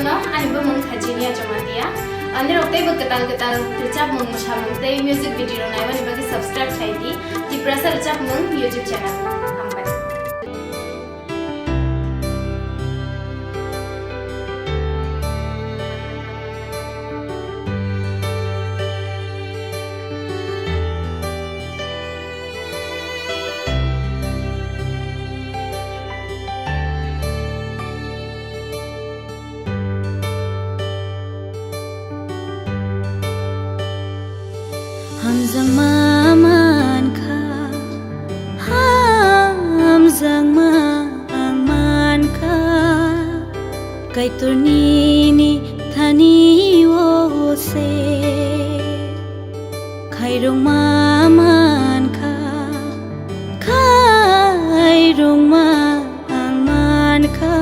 no ani bumung khajini achomatia ande roktai bo ketal recap mung musamung tei music video naibani bagi subscribe thaidi di prasa recap mung YouTube channel hampai Hamzang maman ka Hamzang maman ka Kay turnini thani wo se Khairong maman ka Khairong maman ka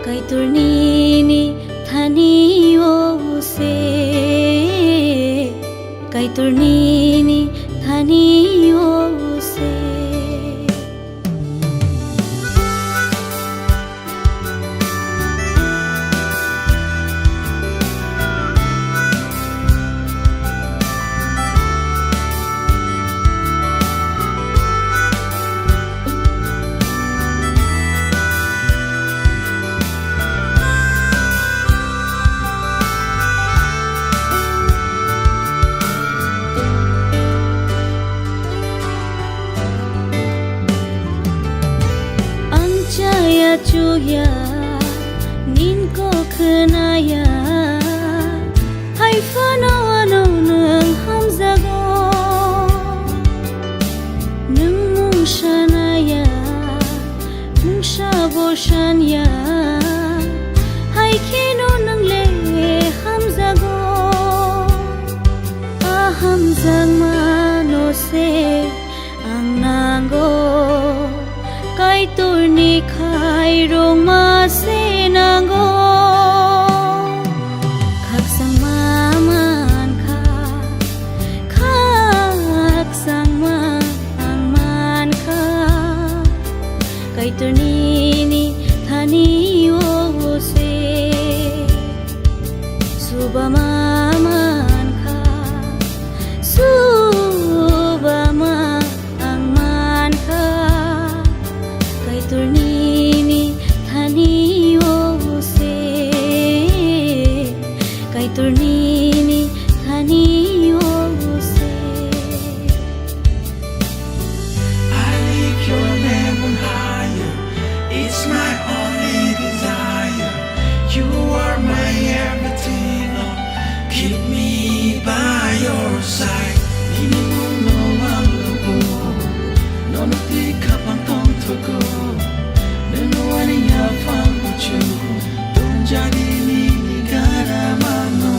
Kay turnini thani wo se Kay turnini thani wo se Cuya nin ko khenaya hai fano ano nang hamzago nang mung shanaya mung shabo shanya hai kino nang le hamzago hamzang mano se ang nango Kay turni khairong ma se nango Khaksang maman ka Khaksang maman ka Kay turnini thani wo se Suba maman ka Suba maman ka Turnini thani wo se Kay turnini thani wo se I lift your name on higher. It's my only desire. You are my everything. Oh, keep me by your side. Ini mong nawang lugo. No pick up ang tong tugo. Jadi ni negara mano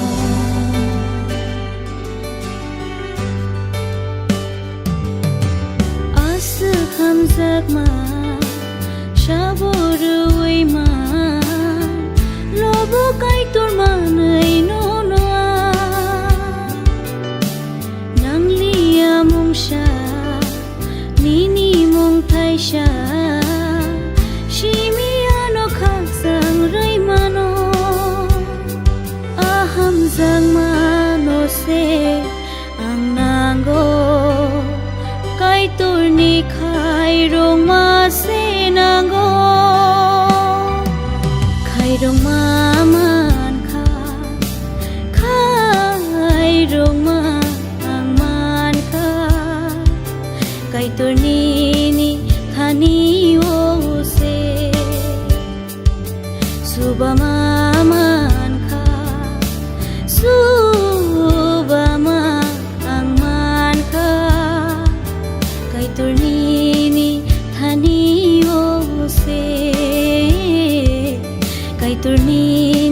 Asa hamzak ma Shaboruwi ma Lobo kay turmanay nonoa Nang liya mong siya Nini mong tay siya Hamzang mano se ang nango Kay turni khairong ma se nango Khairong maman ka Khairong maman ka Kay turnini thani wo se Suba maman ka Suba maman ka Kay turnini thani wo se Kay turnini